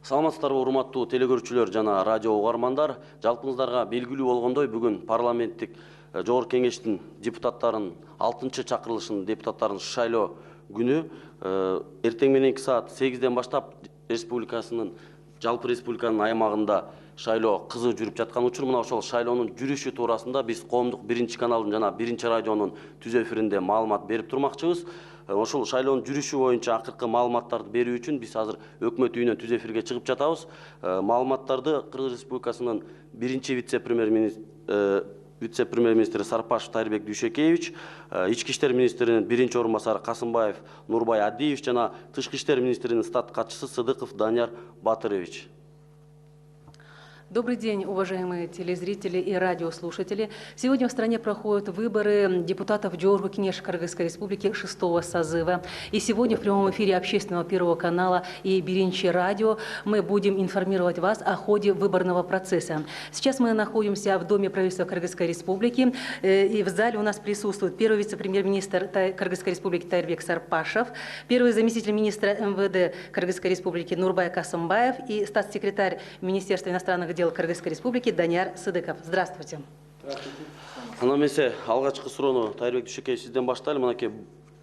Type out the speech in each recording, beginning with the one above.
Саламатсыздарбы урматтуу телекөрүүчүлөр жана радио угармандар. Жалпыңыздарга белгилүү болгондой бүгүн парламенттик жогорку кеңештин депутаттарын 6-чакырылышынын депутаттарын шайлоо күнү эртең мененки саат 8ден баштап жалпы республиканын аймагында шайлоо кызуу жүрүп жаткан учур. Мына ошол шайлоонун жүрүшү туурасында биз коомдук 1-каналдын жана 1-радионун түз эфиринде маалымат берип турмакчыбыз. Ошол шайлоонун жүрүшү боюнча акыркы маалыматтарды берүү үчүн биз азыр өкмөт үйүнөн түз эфирге чыгып жатабыз. Маалыматтарды Кыргыз Республикасынын 1-вице-премьер-министри Сарпашев Тайырбек Дүйшөкеевич, Ички иштер министринин 1-орун басары Касымбаев Нурбай Адиевич жана Тышкы иштер министринин стат катчысы Сыдыков Данияр Батырович. Добрый день, уважаемые телезрители и радиослушатели. Сегодня в стране проходят выборы депутатов Жогорку Кеңеш Кыргызской Республики 6-го созыва. И сегодня в прямом эфире общественного Первого канала и 1-радио мы будем информировать вас о ходе выборного процесса. Сейчас мы находимся в Доме правительства Кыргызской Республики. И в зале у нас присутствует первый вице-премьер-министр Кыргызской Республики Тайырбек Сарпашев, первый заместитель министра МВД Кыргызской Республики Нурбай Касымбаев и статс-секретарь Министерства иностранных дел Кыргызской Республики Данияр Сыдыков. Здравствуйте. Ана эмесе алгачкы суроону Тайырбек Дүйшөкеевич сизден баштайлы. Мынакей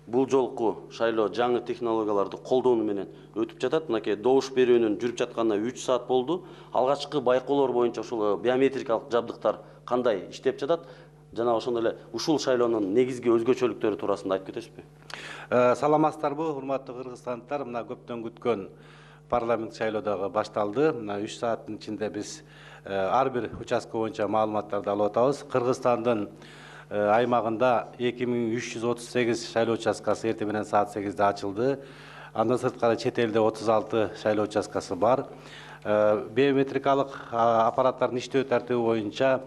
бул жолку шайлоо жаңы технологияларды колдонуу менен өтүп жатат. Мынакей добуш берүүнүн жүрүп жатканына 3 саат болду. Алгачкы байкоолор боюнча ушул биометрикалык жабдыктар кандай иштеп жатат? Жана ошондой эле ушул шайлоонун негизги өзгөчөлүктөрү туурасында айтып кетесизби? Саламатсыздарбы, урматтуу кыргызстандыктар. Мына көптөн күткөн парламент шайлоодогу башталды. Мына 3 сааттын ичинде биз ар бир участка боюнча маалыматтарды алып атабыз. Кыргызстандын аймагында 2338 шайлоо участкасы эртең менен саат 8де ачылды. Андан сырткары чет элде 36 шайлоо участкасы бар. Биометрикалык аппараттардын иштөө тартиби боюнча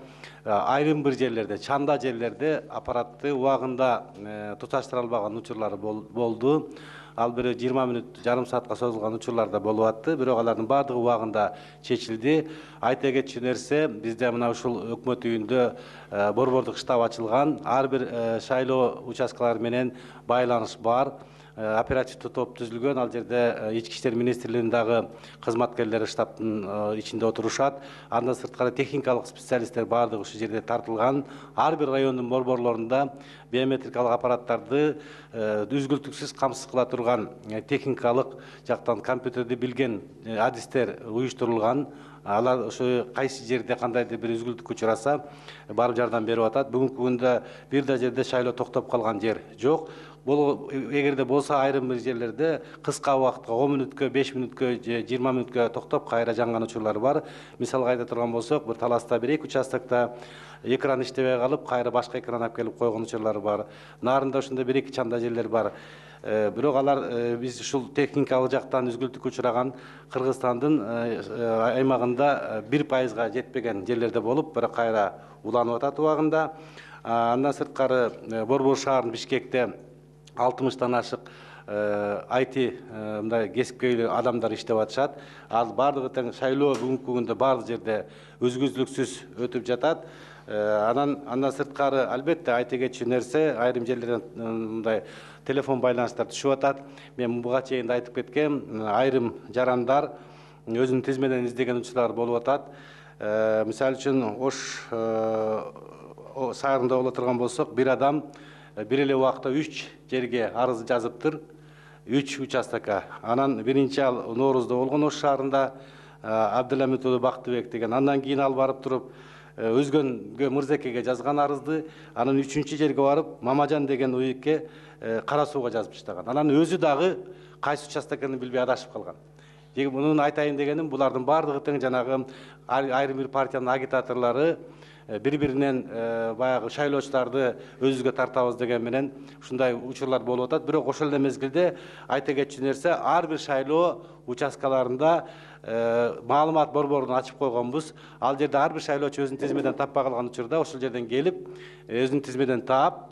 айрым бир жерлерде, чанда жерлерде аппаратты убагында туташтыра албаган учурлар болду. Ал бир 20 мүнөт, жарым саатка созулган учурлар да болуп атты. Бирок алардын бардыгы убагында чечилди. Айта кетчү нерсе, бизде мына ушул өкмөт үйүндө борбордук штаб ачылган. Ар бир шайлоо участкалары менен байланыш бар. Оперативдүү топ түзүлгөн. Ал жерде Ички иштер министрлигинин дагы кызматкерлери штабтын ичинде отурушат. Андан сырткары техникалык специалисттер бардыгы ушул жерде тартылган. Ар бир райондун борборлорунда биометрикалык аппараттарды үзгүлтүксүз камсыз кыла турган техникалык жактан компьютерди билген адистер уюштурулган. Алар ошо кайсы жерде кандайдыр бир үзгүлтүккө учураса барып жардам берип атат. Бүгүнкү күндө бир да жерде шайлоо токтоп калган жер жок. Эгерде болсо айрым бир жерлерде кыска убакытка 10 мүнөткө, 5 мүнөткө, 20 мүнөткө токтоп кайра жанган учурлар бар. Мисалга айта турган болсок, бир Таласта 1-2 участокто экран иштебей калып, кайра башка экран алып келип койгон учурлар бар. Нарында ошондой 1-2 чанда жерлер бар. Бирок алар биз ушул техникалык жактан үзгүлтүккө учураган Кыргызстандын аймагында 1%га жетпеген жерлерде болуп, бирок кайра уланып атат убагында. Андан сырткары Борбор шаарынын Бишкекте 60-тан ашык IT мындай кесипкөйлүү адамдар иштеп атышат. Ал бардыгы тең шайлоо бүгүнкү күндө бардык жерде үзгүлтүксүз өтүп жатат. Андан сырткары албетте айта кетчү нерсе, айрым жерлерден мындай телефон байланыштар түшүп атат. Мен буга чейин да айтып кеткем, айрым жарандар өзүнүн тизмеден издеген учурлар болуп атат. Мисалы үчүн Ош шаарында боло турган болсок, бир адам бир эле убакта 3 жерге арыз жазыптыр, 3 участокко. Анан биринчи ал Ноорузда болгон Ош шаарында Абдыламит уулу Бактыбек деген. Андан кийин ал барып туруп Өзгөнгө Мырзекеге жазган арызды, анан 3-чү жерге барып Мамажан деген уйукке Кара Сууга жазып таштаган. Анан өзү дагы кайсы участокканы билбей адашып калган. Муну айтайын дегеним, булардын бардыгы тең жанагы айрым бир партиянын агитаторлору бири-биринен баягы шайлоочуларды өзүбүзгө тартабыз деген менен ушундай учурлар болуп атат. Бирок ошол эле мезгилде айта кетчү нерсе, ар бир шайлоо участкаларында маалымат борборун ачып койгонбуз. Ал жерде ар бир шайлоочу өзүнүн тизмеден таппай калган учурда ошол жерден келип, өзүнүн тизмеден таап,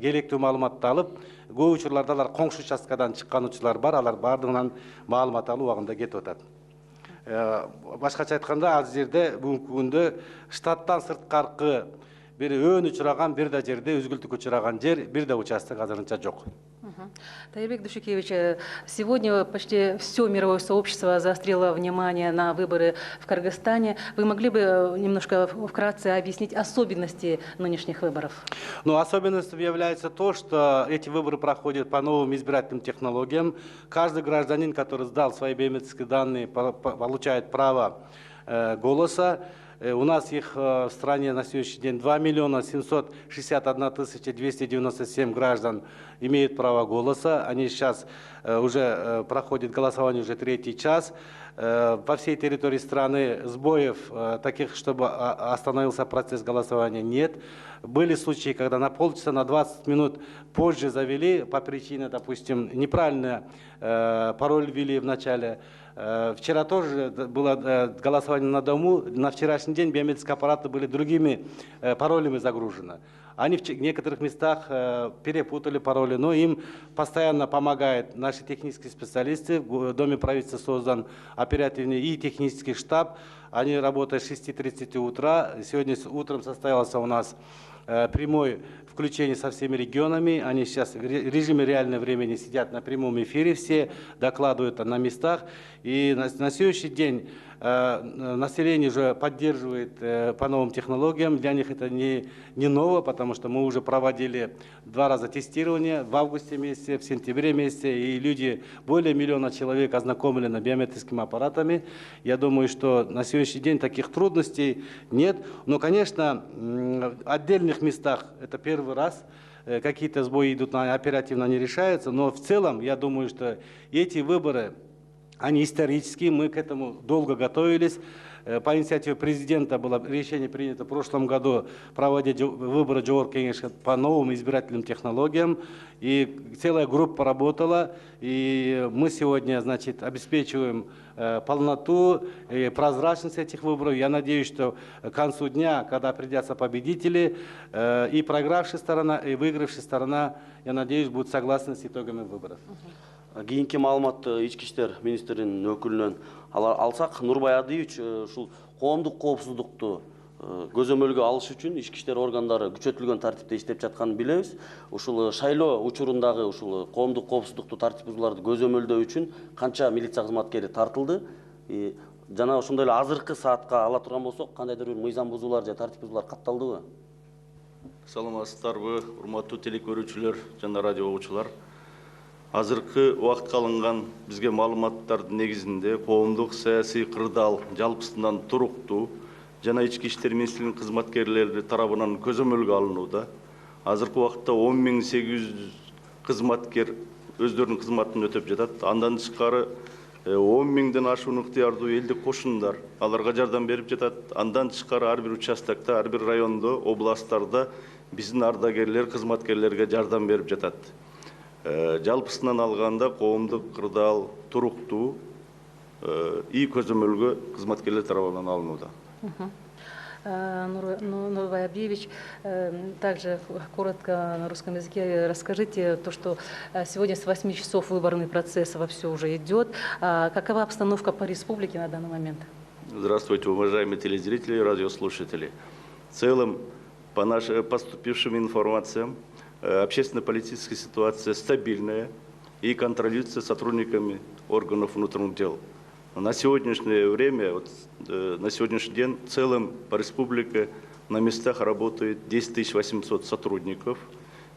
керектүү маалыматты алып, көп учурларда алар коңшу участкадан чыккан учурлар бар. Алар бардыгынан маалымат алып убагында кетип атат. Башкача айтканда, ал жерде бүгүнкү күндө штаттан сырткаркы бир өөн учураган, бир да жерде үзгүлтүккө учураган жер, бир да участок азырынча жок. Таирбек Душукевич, сегодня почти все мировое сообщество заострило внимание на выборы в Кыргызстане. Вы могли бы немножко вкратце объяснить особенности нынешних выборов? Ну, особенностью является то, что эти выборы проходят по новым избирательным технологиям. Каждый гражданин, который сдал свои биометрические данные, получает право голоса. У нас их в стране на сегодняшний день 2 761 297 граждан имеют право голоса. Они сейчас уже проходят голосование уже 3-й час. По всей территории страны сбоев таких, чтобы остановился процесс голосования, нет. Были случаи, когда на полчаса, на 20 минут позже завели по причине, допустим, неправильно пароль ввели в начале. Вчера тоже было голосование на дому. На вчерашний день биометрические аппараты были другими паролями загружены. Они в некоторых местах перепутали пароли, но им постоянно помогают наши технические специалисты. В Доме правительства создан оперативный и технический штаб. Они работают с 6:30 утра. Сегодня утром состоялся у нас прямое включение со всеми регионами. Они сейчас в режиме реального времени сидят на прямом эфире, все докладывают на местах. И на сегодняшний день население уже поддерживает по новым технологиям. Для них это не ново, потому что мы уже проводили 2 раза тестирование в августе месяце, в сентябре месяце, и люди, более 1 миллиона человек ознакомлены биометрическими аппаратами. Я думаю, что на сегодняшний день таких трудностей нет. Но, конечно, в отдельных местах это первый раз. Какие-то сбои идут, оперативно не решаются. Но в целом, я думаю, что эти выборы, они исторические, мы к этому долго готовились. По инициативе президента было решение принято в прошлом году проводить выборы Жогорку Кеңешке по новым избирательным технологиям. И целая группа работала. И мы сегодня, значит, обеспечиваем полноту и прозрачность этих выборов. Я надеюсь, что к концу дня, когда определятся победители, и проигравшая сторона, и выигравшая сторона, я надеюсь, будут согласны с итогами выборов. Кийинки маалыматты ички иштер министринин өкүлүнөн алсак, Нурбай Адиевич ушул коомдук коопсуздукту көзөмөлгө алыш үчүн ички иштер органдары күчөтүлгөн тартипте иштеп жатканын билебиз. Ушул шайлоо учурундагы ушул коомдук коопсуздукту тартип бузууларды көзөмөлдөө үчүн канча милиция кызматкери тартылды? Жана ошондой эле азыркы саатка ала турган болсок, кандайдыр бир мыйзам бузуулар же тартип бузуулар катталдыбы? Саламатсыздарбы, урматтуу телекөрүүчүлөр жана радио угуучулар. Азыркы убакытка алынган бизге маалыматтардын негизинде коомдук саясий кырдаал жалпысынан туруктуу жана ички иштер министрлигинин кызматкерлери тарабынан көзөмөлгө алынууда. Азыркы убакытта 10.800 кызматкер өздөрүнүн кызматын өтөп жатат. Андан тышкары 10.000ден ашуун ыктыярдуу элдик кошундар аларга жардам берип жатат. Андан тышкары ар бир участокто, ар бир райондо, областтарда биздин ардагерлер кызматкерлерге жардам берип жатат. Жалпысынан алганда коомдук кырдаал туруктуу и көзөмөлгө кызматкерлер тарабынан алынууда. Нурбай Абиевич, также коротко на русском языке расскажите то, что сегодня с 8 часов выборный процесс вовсю уже идет. Какова обстановка по республике на данный момент? Здравствуйте, уважаемые телезрители и радиослушатели. В целом, по нашим поступившим информациям, общественно-политическая ситуация стабильная и контролируется сотрудниками органов внутренних дел. На сегодняшнее время, на сегодняшний день в целом по республике на местах работает 10 800 сотрудников.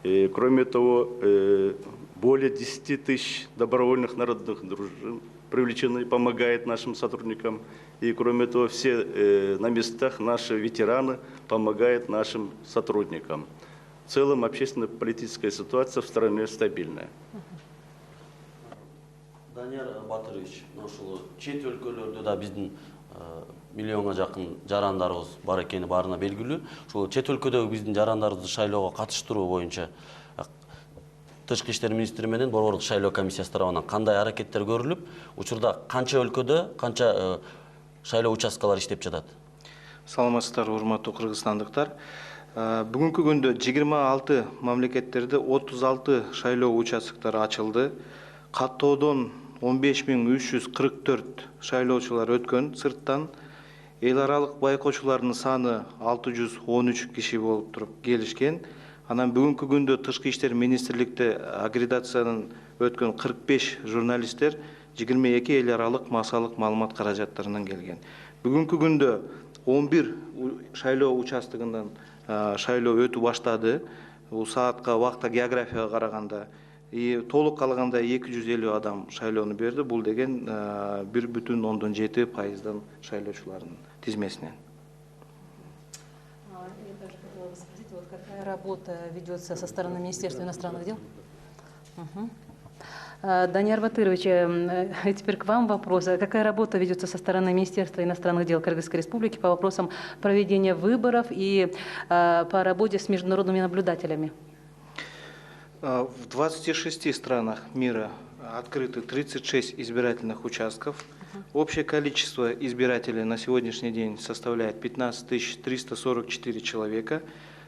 И, кроме того, более 10 000 добровольных народных дружин привлечены, помогают нашим сотрудникам. И, кроме того, все на местах наши ветераны помогают нашим сотрудникам. В целом общественно-политическая ситуация в стране стабильная. Данияр Батырович, ушул чет өлкөлөрдө да биздин миллионго жакын жарандарыбыз бар экени баарына белгилүү. Ушул чет өлкөдөгү биздин жарандарыбызды шайлоого катыштыруу боюнча Тышкы иштер министри менен Борбордук шайлоо комиссиясы тарабынан кандай аракеттер көрүлүп, учурда канча өлкөдө канча шайлоо участкалары иштеп жатат? Саламатсыздар, урматтуу кыргызстандыктар. Бүгүнкү күндө 26 мамлекеттерде 36 шайлоо участоктары ачылды. Каттоодон 15.344 шайлоочулар өткөн. Сырттан эл аралык байкоочулардын саны 613 киши болуп туруп келишкен. Анан бүгүнкү күндө Тышкы иштер министрликте аккредитациядан өткөн 45 журналисттер 22 эл аралык массалык маалымат каражаттарынан келген. Бүгүнкү күндө 11 шайлоо участогунан шайлоо өтүп баштады. Бул саатка, убакта, географияга караганда толук калганда 250 адам шайлоону берди. Бул деген 1,7% шайлоочулардын тизмесинен. Я также хотела бы спросить, вот какая работа ведется со стороны Министерства иностранных дел? Данияр Батырович, теперь к вам вопрос. Какая работа ведется со стороны Министерства иностранных дел Кыргызской Республики по вопросам проведения выборов и по работе с международными наблюдателями? В 26 странах мира открыты 36 избирательных участков. Общее количество избирателей на сегодняшний день составляет 15 344 человека.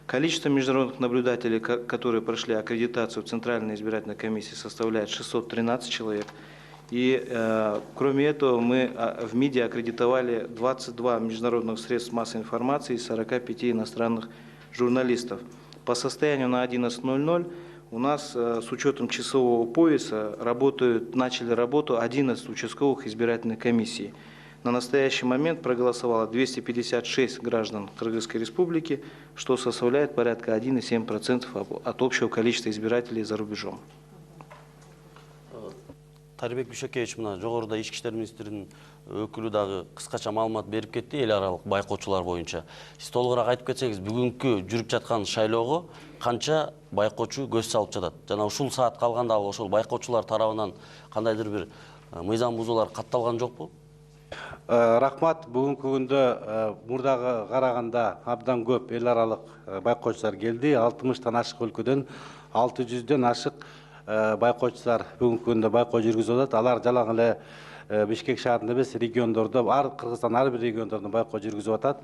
Количество международных наблюдателей, которые прошли аккредитацию в Центральной избирательной комиссии, составляет 613 человек. И кроме этого мы в МИДе аккредитовали 22 международных средств массовой информации и 45 иностранных журналистов. По состоянию на 11:00 у нас с учетом часового пояса начали работу 11 участковых избирательных комиссий. На настоящий момент проголосовало 256 граждан Кыргызской Республики, что составляет порядка 1,7% от общего количества избирателей за рубежом. Тарбек Бишекевич, мына жогоруда ички иштер министринин өкүлү дагы кыскача маалымат берип кетти эл аралык байкоочулар боюнча. Сиз толугураак айтып кетсеңиз, бүгүнкү жүрүп жаткан шайлоого канча байкоочу көз салып жатат? Жана ушул саат калганда ошол байкоочулар тарабынан кандайдыр бир мыйзам бузуулар катталган жокпу? Рахмат, бүгүнкү күндө мурдага караганда абдан көп эл аралык байкоочулар келди. 60тан ашык өлкөдөн 600дөн ашык байкоочулар бүгүнкү күндө байкоо жүргүзүп атат. Алар жалаң эле Бишкек шаарында эмес, региондордо, Кыргызстан ар бир региондордо байкоо жүргүзүп атат.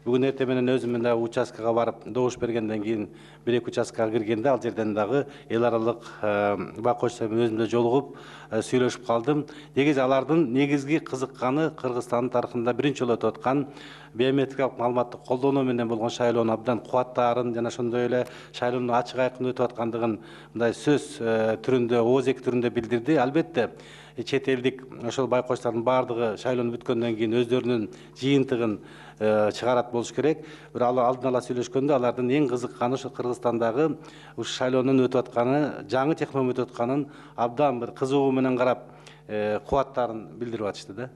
Бүгүн эртең менен өзүм да участкага барып добуш бергенден кийин 1-2 участкага киргенде ал жерден дагы эл аралык байкоочулар менен өзүм да жолугуп сүйлөшүп калдым. Негизи алардын негизги кызыкканы Кыргызстандын тарыхында биринчи жолу өтүп аткан биометрикалык маалыматты колдонуу менен болгон шайлоонун абдан кубаттаарын жана ошондой эле шайлоонун ачык айкын өтүп аткандыгын мындай сөз түрүндө, ооз түрүндө билдирди. Албетте чет элдик ошол байкоочулардын баардыгы шайлоо бүткөндөн кийин өздөрүнүн жыйынтыгын чыгарат болуш керек. Бирок ал алдын ала сүйлөшкөндө алардын эң кызыкканы ошо Кыргызстандагы ушу шайлоонун өтүп атканы, жаңы технология өтүп атканын абдан бир кызыгуу менен карап, кубаттарын билдирип атышты да.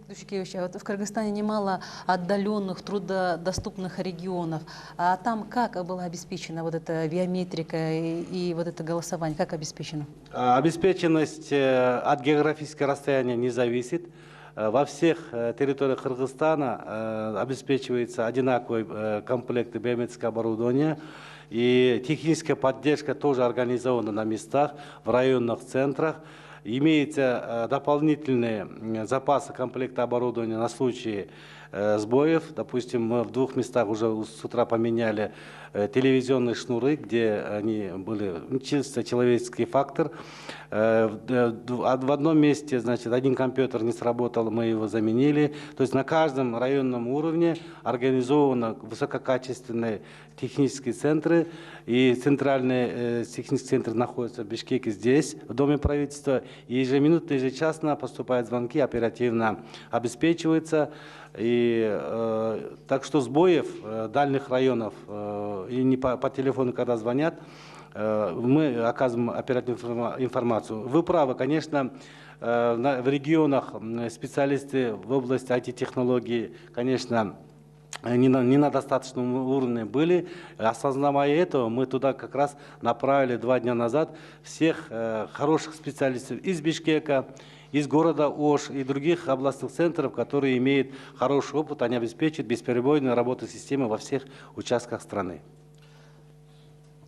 Душкевич, вот в Кыргызстане немало отдаленных, труднодоступных регионов. А там как была обеспечена вот эта биометрика и вот это голосование? Как обеспечено? Обеспеченность от географического расстояния не зависит. Во всех территориях Кыргызстана обеспечивается одинаковый комплект биометрического оборудования. И техническая поддержка тоже организована на местах, в районных центрах. Имеются дополнительные запасы комплекта оборудования на случай сбоев. Допустим, мы в 2 местах уже с утра поменяли телевизионные шнуры, где они были чисто человеческий фактор. В одном месте, значит, один компьютер не сработал, мы его заменили. То есть на каждом районном уровне организованы высококачественные технические центры. И центральный технический центр находится в Бишкеке здесь, в Доме правительства. И ежеминутно, ежечасно поступают звонки, оперативно обеспечивается. И так что сбоев дальних районов и не по телефону, когда звонят, мы оказываем оперативную информацию. Вы правы, конечно, в регионах специалисты в области IT-технологий, конечно, не на достаточном уровне были. Осознавая этого, мы туда как раз направили 2 дня назад всех хороших специалистов из Бишкека, из города Ош и других областных центров, которые имеют хороший опыт, они обеспечат бесперебойную работу системы во всех участках страны.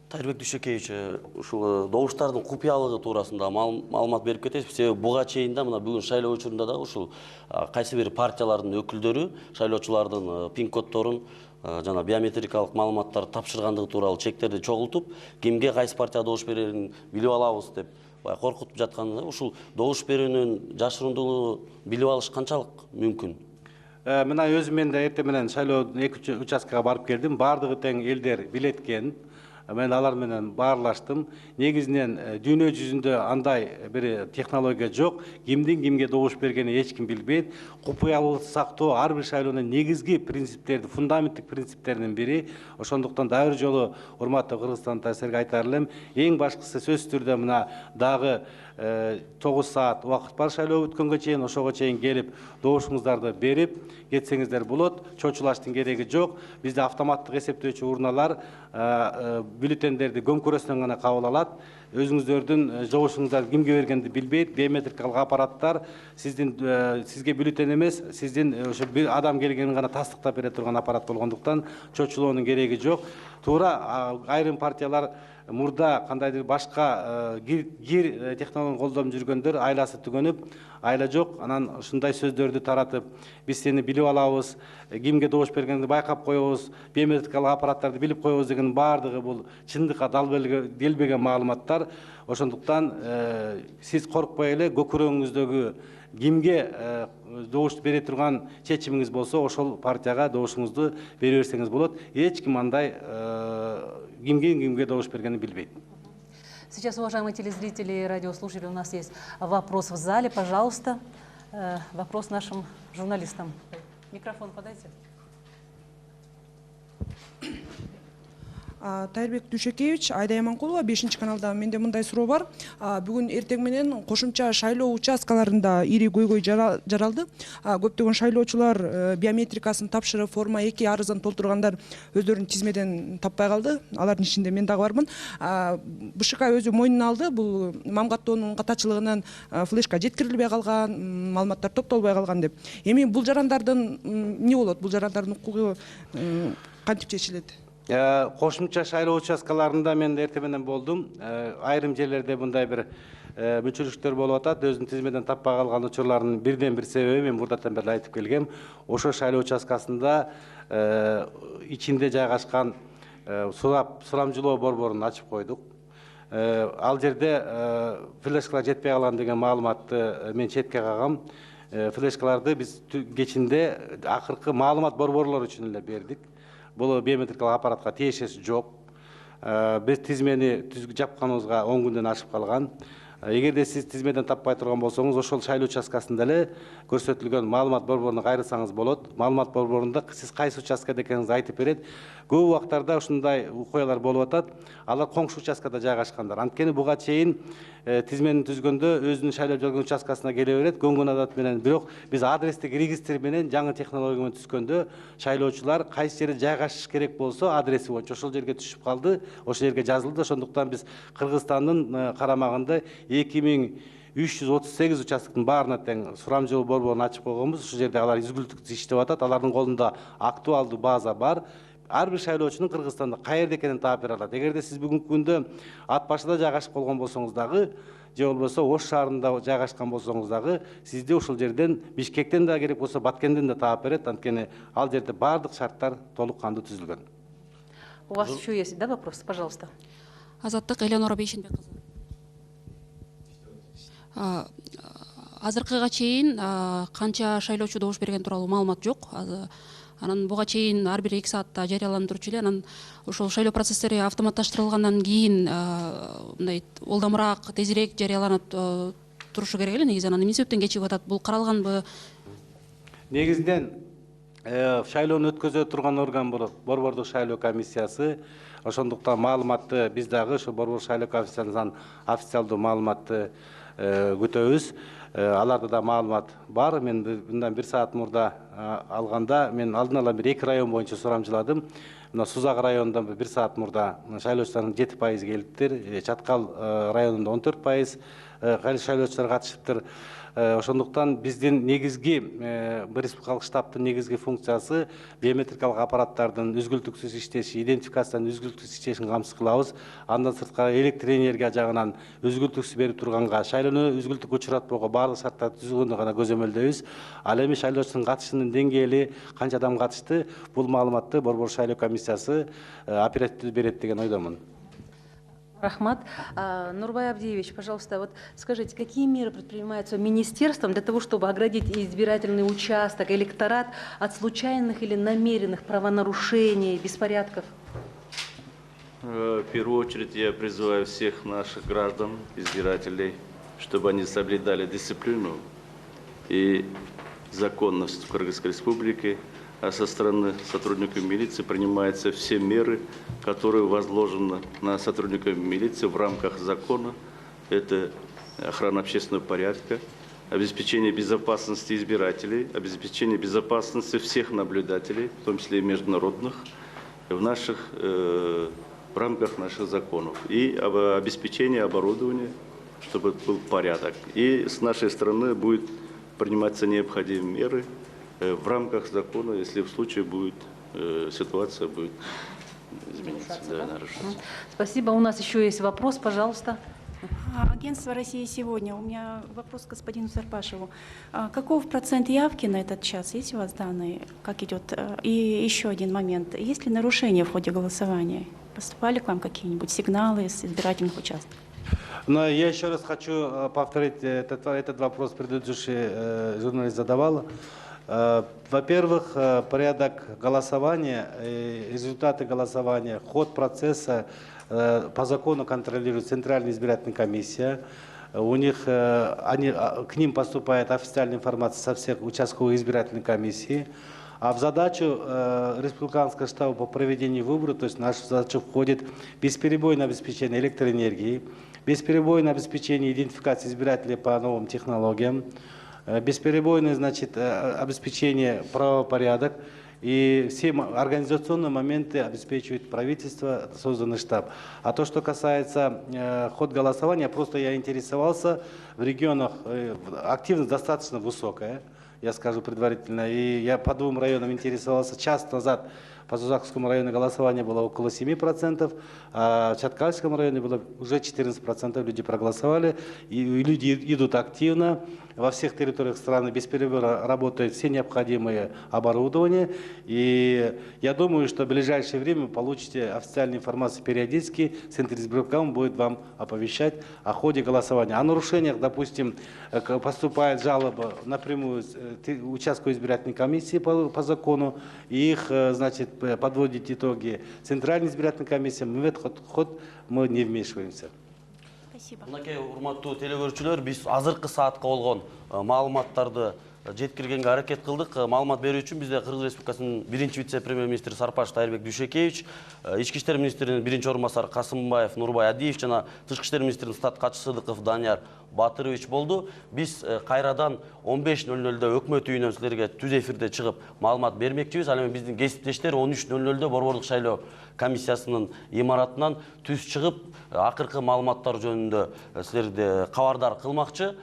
Тарбек Дүйшекевич, ушул добуштардын купуялыгы туурасында маалымат берип кетесиз. Себеби буга чейин да мына бүгүн шайлоо учурунда да ушул кайсы бир партиялардын өкүлдөрү шайлоочулардын пин-коддорун жана биометрикалык маалыматтарды тапшыргандыгы тууралуу чектерди чогултуп, кимге кайсы партия добуш берерин билип алабыз деп коркутуп жатканда, ушул добуш берүүнүн жашырундуулугун билип алыш канчалык мүмкүн? мына өзүм мен да эртең менен шайлоодун 2 участкага барып келдим. Бардыгы тең элдер билеткен. Мен алар менен баарлаштым. Негизинен дүйнө жүзүндө андай бир технология жок. Кимдин кимге добуш бергени эч ким билбейт. Купуялуулукту сактоо ар бир шайлоонун негизги принциптерди, фундаменттик принциптеринин бири. Ошондуктан дагы бир жолу урматтуу кыргызстандыктар силерге айтаар элем, эң башкысы сөзсүз түрдө мына дагы 9 саат убакыт бар шайлоо бүткөнгө чейин, ошого чейин келип добушуңуздарды берип кетсеңиздер болот. Чочулаштын кереги жок. Бизде автоматтык эсептөөчү урналар бюллетендерди көмкөрөсүнөн гана кабыл алат. Өзүңүздөрдүн добушуңуздарды кимге бергенди билбейт. Биометрикалык аппараттар сизге бюллетен эмес, сиздин ошо бир адам келгенин гана тастыктап бере турган аппарат болгондуктан чочулоонун кереги жок. Туура айрым партиялар мурда кандайдыр башка гир технологияны колдоп жүргөндөр айласы түгөнүп, айла жок, анан ушундай сөздөрдү таратып, биз сени билип алабыз, кимге добуш бергенди байкап коебуз, биометрикалык аппараттарды билип коебуз деген баардыгы бул чындыкка делбеген маалыматтар. Ошондуктан сиз коркпой эле көкүрөгүңүздөгү кимге добуш бере турган чечимиңиз болсо, ошол партияга добушуңузду бере берсеңиз болот. Эч ким андай кимге добуш бергенин билбейт. Сейчас, уважаемые телезрители и радиослушатели, у нас есть вопрос в зале. Пожалуйста, вопрос нашим журналистам. Микрофон подайте. Тайырбек Дүйшекевич, Айда Яманкулова, 5 каналда менде мындай суроо бар. Бүгүн эртең менен кошумча шайлоо участкаларында ири көйгөй жаралды. Көптөгөн шайлоочулар биометрикасын тапшырып, форма 2 арызын толтургандар өздөрүнүн тизмеден таппай калды. Алардын ичинде мен дагы бармын. БШК өзү мойнуна алды. Бул мамгаттоонун катачылыгынан флешка жеткирилбей калган, маалыматтар топтолбой калган деп. Эми бул жарандардын эмне болот? Бул жарандардын укугу кантип чечилет? Кошумча шайлоо участкаларында мен эртең менен болдум. Айрым жерлерде мындай бир мүчүлүктөр болуп атат. Өзүнүн тизмеден таппай калган учурлардын бирден бир себеби мен мурдатан бери айтып келгем. Ошо шайлоо участкасында ичинде жайгашкан сурамжылоо борборун ачып койдук. Ал жерде флешкалар жетпей калган деген маалыматты мен четке кагам. Флешкаларды биз кечинде акыркы маалымат борборлору үчүн эле бердик. Бұл биометрикалык аппаратка тиешеси жок. Биз тизмени жапканыбызга 10 күндөн ашып калган. Эгерде сиз тизмеден таппай турган болсоңуз, ошол шайлоо участкасында эле көрсөтүлгөн маалымат борборуна кайрылсаңыз болот. Маалымат борборунда сиз кайсы участкада экениңизди айтып берет. Көп убактарда ушундай окуялар болуп атат. Алар коңшу участкада жайгашкандар. Анткени буга чейин тизмени түзгөндө өзүнүн шайлап жүргөн участкасына келе берет, көнгөн адат менен. Бирок биз адрестик регистр менен жаңы технология менен түзгөндө шайлоочулар кайсы жерде жайгашыш керек болсо, адреси боюнча ошол жерге түшүп калды, ошол жерге жазылды. Ошондуктан биз Кыргызстандын карамагында 2338 участканын баарына тең сурамжылоо борборун ачып койгонбуз. Ушул жерде алар үзгүлтүктүү иштеп атат. Алардын колунда актуалдуу база бар. Ар бир шайлоочунун Кыргызстанда каерде экенин таап бере алат. Эгерде сиз бүгүнкү күндө Ат башыда жайгашып болгон болсоңуз дагы, же болбосо Ош шаарында жайгашкан болсоңуз дагы, сизди ошол жерден Бишкектен да керек болсо Баткенден да таап берет. Анткени ал жерде баардык шарттар толук кандуу түзүлгөн. У вас еще есть, да, вопрос? Пожалуйста. Азаттык Элеонора Бейшенбек кызы. Азыркыга чейин канча шайлоочу добуш берген тууралуу маалымат жок. Анан буга чейин ар бир 2 саатта жарыяланып турчу эле. Анан ошол шайлоо процесстери автоматташтырылгандан кийин мындай олдомураак, тезирээк жарыяланып турушу керек эле негизи. Анан эмне себептен кечигип атат? Бул каралганбы? Негизинен шайлоону өткөзө турган орган болот борбордук шайлоо комиссиясы. Ошондуктан маалыматты биз дагы ошо борбор шайлоо комиссиясынан официалдуу маалыматты күтөбүз. Аларда да маалымат бар. Мен мындан 1 саат мурда алганда мен алдын ала бир 2 район боюнча сурамжыладым. Мына Сузак районунда 1 саат мурда шайлоочулардын 7% келиптир. Чаткал районунда 14% шайлоочулар катышыптыр. Ошондуктан биздин негизги республикалык штабтын негизги функциясы биометрикалык аппараттардын үзгүлтүксүз иштеши, идентификациянын үзгүлтүксүз иштешин камсыз кылабыз. Андан сырткары электр энергия жагынан үзгүлтүксүз берип турганга, шайлоону үзгүлтүккө учуратпоого баардык шарттарды түзгөндү гана көзөмөлдөйбүз. Ал эми шайлоочунун катышынын деңгээли, канча адам катышты, бул маалыматты борбор шайлоо комиссиясы оперативдүү берет деген ойдомун. Рахмат. Нурбай Абдиевич, пожалуйста, вот скажите, какие меры предпринимаются министерством для того, чтобы оградить избирательный участок, электорат от случайных или намеренных правонарушений, беспорядков? В первую очередь я призываю всех наших граждан, избирателей, чтобы они соблюдали дисциплину и законность в Кыргызской республике, а со стороны сотрудников милиции принимаются все меры, которые возложены на сотрудников милиции в рамках закона. Это охрана общественного порядка, обеспечение безопасности избирателей, обеспечение безопасности всех наблюдателей, в том числе и международных, в рамках наших законов. И обеспечение оборудования, чтобы был порядок. И с нашей стороны будет приниматься необходимые меры в рамках закона, если в случае будет ситуация будет измениться. Да, нарушаться. Спасибо. У нас еще есть вопрос, пожалуйста. Агентство «Россия сегодня». У меня вопрос к господину Сарпашеву. Каков процент явки на этот час? Есть у вас данные? Как идет? И еще один момент. Есть ли нарушения в ходе голосования? Поступали к вам какие-нибудь сигналы с избирательных участков? Но я еще раз хочу повторить этот вопрос, предыдущий журналист задавал. Во-первых, порядок голосования, результаты голосования, ход процесса по закону контролирует Центральная избирательная комиссия. У них, к ним поступает официальная информация со всех участковых избирательных комиссий. А в задачу республиканского штаба по проведению выборов, то есть в нашу задачу входит бесперебойное обеспечение электроэнергии, бесперебойное обеспечение идентификации избирателей по новым технологиям, бесперебойное, значит, обеспечение правопорядок, и все организационные моменты обеспечивает правительство, созданный штаб. А то, что касается хода голосования, просто я интересовался, в регионах активность достаточно высокая, я скажу предварительно, и я по двум районам интересовался. Час назад по Зузакскому району голосование было около 7%, а в Чаткальском районе было уже 14% люди проголосовали, и люди идут активно. Во всех территориях страны без перерыва работает все необходимые оборудование. И я думаю, что в ближайшее время вы получите официальную информацию периодически. Центр избирком будет вам оповещать о ходе голосования. О нарушениях, допустим, поступает жалоба напрямую участковой избирательной комиссии по закону. И их, значит, подводит итоги Центральной избирательной комиссии. Мы в этот ход мы не вмешиваемся. Спасибо. Мынакей урматтуу телекөрүүчүлөр, биз азыркы саатка болгон маалыматтарды жеткиргенге аракет кылдык. Маалымат берүү үчүн бизде Кыргыз Республикасынын биринчи вице-премьер-министри Сарпашев Тайырбек Дүйшекевич, Ички иштер министринин биринчи орун басары Касымбаев Нурбай Адиев жана Тышкы иштер министринин стат катчысы Сыдыков Данияр Батырович болду. Биз кайрадан 15:00-дө өкмөт үйүнөн силерге түз эфирде чыгып маалымат бермекчибиз. Ал эми биздин кесиптештер 13:00-дө Борбордук шайлоо комиссиясынын имаратынан түз чыгып акыркы маалыматтар жөнүндө силерди кабардар кылмакчы.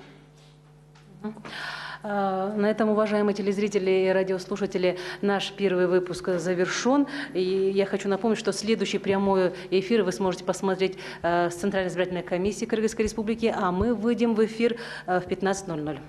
На этом, уважаемые телезрители и радиослушатели, наш первый выпуск завершен. И я хочу напомнить, что следующий прямой эфир вы сможете посмотреть с Центральной избирательной комиссии Кыргызской Республики, а мы выйдем в эфир в 15:00.